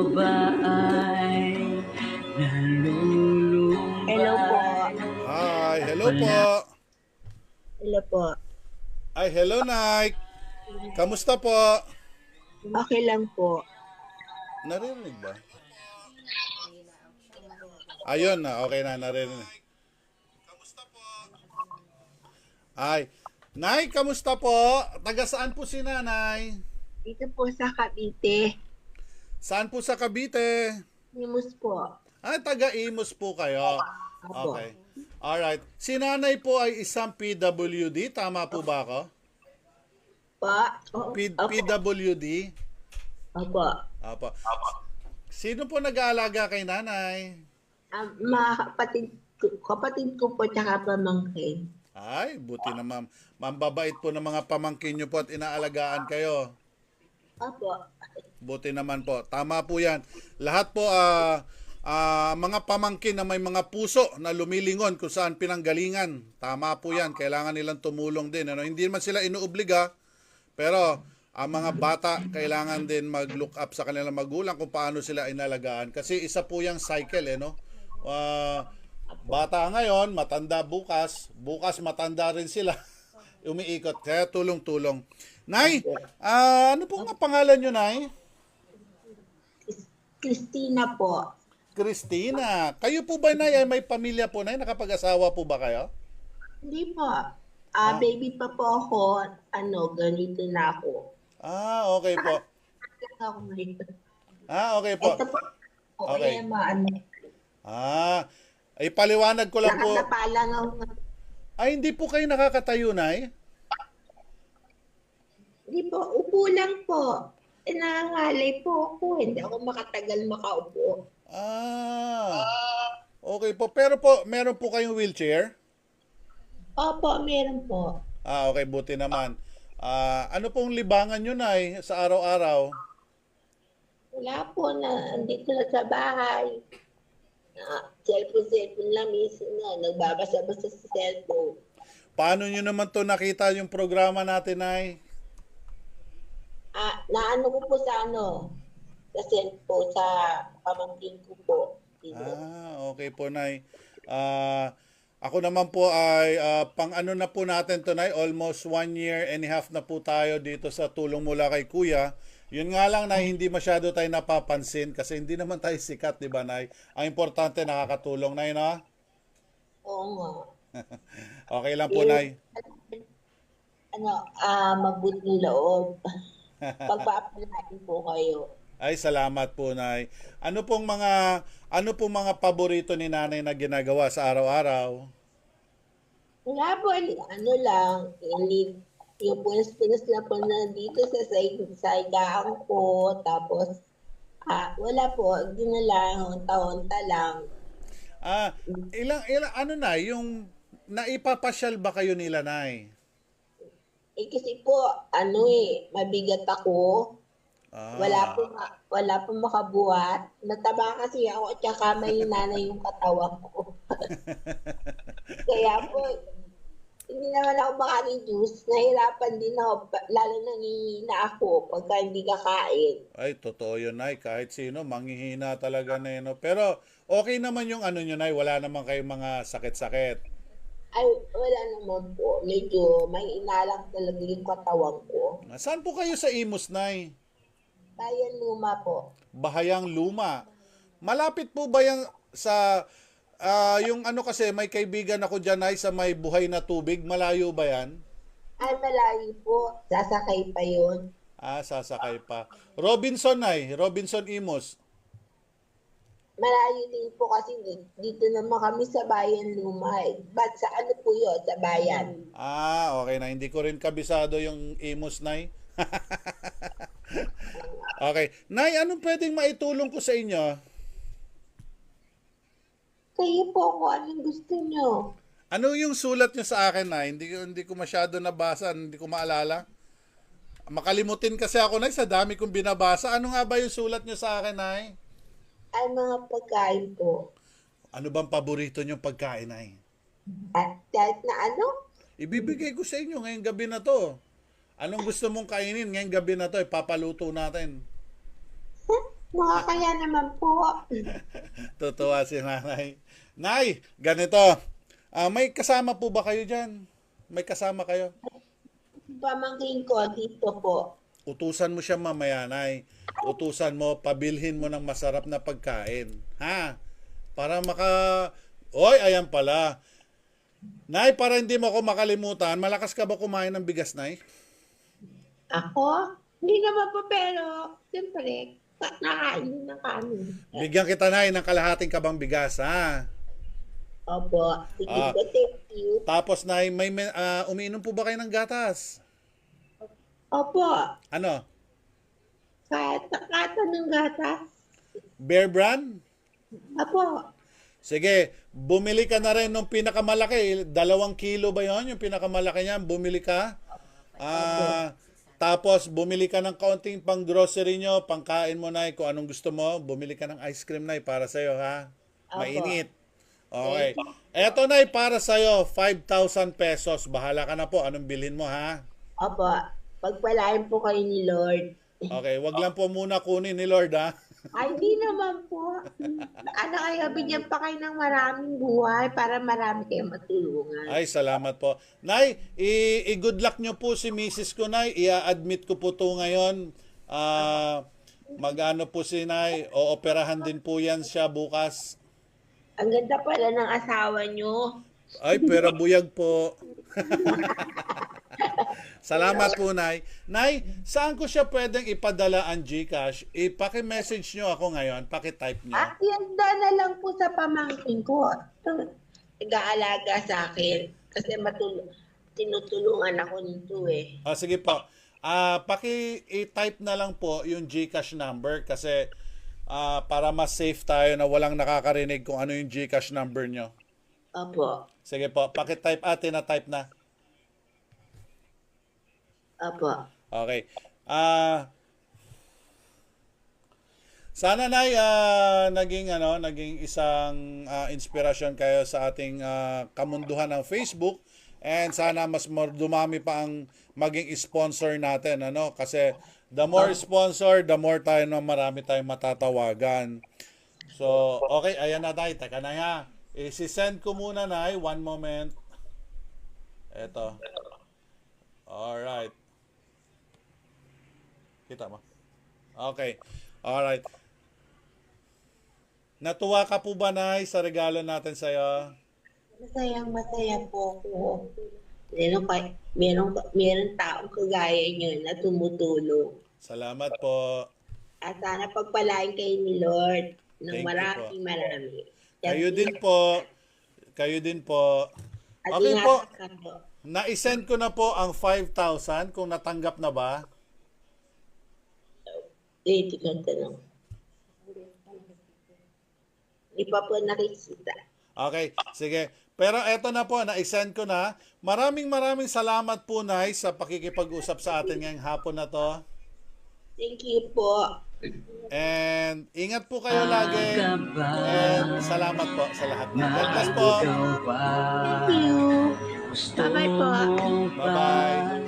ba ay Hello po. nalulumbay? Hi, hello po. Wala. Hello po. Ay, hello, Nike. Kamusta po? Okay lang po. Narinig ba? Ayun na, okay na, narinig. Ay, Nay, kamusta po? Taga saan po si Nanay? Dito po sa Cavite. Saan po sa Cavite? Nimus po. Ay, taga Imus po kayo. Apo. Okay. Alright. Si Nanay po ay isang PWD, tama po ba ako? Pa? Opo. PWD? Opo. Apo. Sino po nag-aalaga kay Nanay? Mga kapatid ko po tsaka pamangkin. Ay, buti naman. Mambabait po ng mga pamangkin nyo po at inaalagaan kayo. Opo. Buti naman po. Tama po yan. Lahat po, mga pamangkin na may mga puso na lumilingon kung saan pinanggalingan. Tama po yan. Kailangan nilang tumulong din. Ano? Hindi man sila inuobliga, pero ang mga bata kailangan din mag-look up sa kanilang magulang kung paano sila inalagaan. Kasi isa po yung cycle, no? Bata ngayon, matanda bukas. Bukas matanda rin sila. Umiikot. Kaya tulong-tulong. Nay, ano po nga pangalan nyo, Nay? Christina po. Christina. Kayo po ba, Nay, ay may pamilya po, Nay? Nakapag-asawa po ba kayo? Hindi po. Baby pa po ako. Ganito na ako. Okay po. Ako ngayon. Okay po. Ito po. Okay. Kaya Ay paliwanag ko lang po. nakatapalan ako. Ay, hindi po kayo nakakatayo, Nay? Hindi po. Upo lang po. Nangangalay po ako. Hindi ako makatagal makaupo. Okay po. Pero po, meron po kayong wheelchair? Opo, meron po. Okay, buti naman. Ano pong libangan nyo, Nay, sa araw-araw? Wala po na. Andito na sa bahay. Cellphone lang. Minsan na. Nagbabasa-basa sa cellphone. Paano nyo naman to nakita yung programa natin, Nay? Naano ko po sa sa cellphone, sa pamangkin ko po. Okay po, Nay. Ako naman po ay pang ano na po natin to, Nay, almost 1.5 years na po tayo dito sa tulong mula kay Kuya. Yun nga lang, Nay, hindi masyado tayo napapansin kasi hindi naman tayo sikat, di ba, Nay? Ang importante, nakakatulong, Nay, no? Oo nga. Okay lang po, Nay. Mabuting loob. Pagpa-apply po kayo. Ay, salamat po, Nay. Ano pong mga paborito ni Nanay na ginagawa sa araw-araw? Wala po, lang, yung punas-punas na po na dito sa saigaan ko, tapos, wala po, hindi na lang, honta-honta lang. Ilang ano, Nay, yung naipapasyal ba kayo nila, Nay? Kasi po, mabigat ako, wala po makabuhat, mataba kasi ako, at saka may nanay yung katawan ko. Kaya po, hindi naman ako makareduce. Nahirapan din ako, lalo nangihina ako pagka hindi kakain. Ay, totoo yun, Nay. Kahit sino, manghihina talaga na yun. No? Pero, okay naman yung ano nyo, Nay. Wala naman kayong mga sakit-sakit. Ay, wala naman po. Medyo may inalang talaga yung katawan ko. Saan po kayo sa Imus, Nay? Bayan Luma po. Bahayang Luma. Malapit po ba yan sa... yung ano kasi, may kaibigan ako dyan, Nay, sa may buhay na tubig. Malayo ba yan? Ay, malayo po. Sasakay pa yun. Sasakay pa. Robinson, Nay. Robinson Imus. Malayo din po kasi dito naman kami sa Bayan Luma. Ba't sa ano po yun? Sa bayan. Okay na. Hindi ko rin kabisado yung Imus, Nay. Okay. Nay, anong pwedeng maitulong ko sa inyo? Kayo po kung anong gusto nyo. Ano yung sulat niyo sa akin, Nay? Hindi ko masyado nabasa. Hindi ko maalala. Makalimutin kasi ako, Nay, sa dami kong binabasa. Ano nga ba yung sulat niyo sa akin, Nay? Ay, mga pagkain po. Ano bang paborito niyong pagkain, Nay? At kahit na Ibibigay ko sa inyo ngayong gabi na to. Anong gusto mong kainin ngayong gabi na to? Ipapaluto natin. Makakaya naman po. Tutuwa si nanay. Nay, ganito. May kasama po ba kayo dyan? May kasama kayo? Pamangkin ko dito po. Utusan mo siya mamaya, Nay. Utusan mo, pabilhin mo ng masarap na pagkain. Ha? Para Oy, ayan pala. Nay, para hindi mo ako makalimutan, malakas ka ba kumain ng bigas, Nay? Ako? Hindi naman po, pero siyempre, nakain ng kanin. Bigyan kita, Nay, ng kalahating kabang bigas, ha? Opo. Sige Ah. po, thank you. Tapos, Nay, umiinom po ba kayo ng gatas? Opo. Ano? Kahit kata ng gatas. Bear Brand? Opo. Sige, bumili ka na rin ng pinakamalaki. 2 kilo ba yon? Yung pinakamalaki niyan, bumili ka. Tapos, bumili ka ng kaunting pang grocery nyo, pangkain mo, Nay, kung anong gusto mo. Bumili ka ng ice cream, Nay, para sa'yo, ha? Opo. Mainit. Okay. Eto, Nay, para sa'yo, 5,000 pesos. Bahala ka na po. Anong bilhin mo, ha? Opo. Pagpalain po kayo ni Lord. Okay, wag lang po muna kunin ni Lord, ha? Ay, hindi naman po. Ano kayo, bigyan pa kayo ng maraming buhay para marami kayong matulungan. Ay, salamat po. Nay, i-good luck nyo po si Mrs. ko, Nay. I-admit ko po to ngayon. Mag-ano po si Nay. Ooperahan din po yan siya bukas. Ang ganda pala ng asawa nyo. Ay, pera buyag po. Salamat po, Nay. Nay, saan ko siya pwedeng ipadala ang GCash? Paki-message nyo ako ngayon. Paki-type nyo. At yanda na lang po sa pamangkin ko. Nag-aalaga sa akin. Kasi tinutulungan ako nito eh. Sige po. Paki-type na lang po yung GCash number kasi para mas safe tayo na walang nakakarinig kung ano yung GCash number nyo. Opo. Sige po, paki-type na-type na. Opo. Okay. Sana, Nay, naging isang inspirasyon kayo sa ating kamunduhan ng Facebook, and sana mas dumami pa ang maging sponsor natin, ano? Kasi the more sponsor, the more marami tayong matatawagan. So, okay, ayan na, Nay. Teka na ha. I-send ko muna, Nay. One moment. Eto. Alright. Kita mo? Okay. Alright. Natuwa ka po ba, Nay, sa regalo natin sa'yo? Masayang-masaya po ako. Meron taong kagaya nyo na tumutulong. Salamat po. At sana pagpalain kayo ni Lord ng Thank you marami. Kayo din po. Kayo din po. At Okay po. ingatan ka po. Na-send ko na po ang 5,000 kung natanggap na ba. Tingnan lang. Hindi pa po nakikita. Okay, sige. Pero eto na po, na-send ko na. Maraming salamat po, Nay, sa pakikipag-usap sa atin ngayong hapon na to. Thank you po. And ingat po kayo lagi. And salamat po sa lahat. God bless po. Thank you. Bye-bye po. Bye-bye.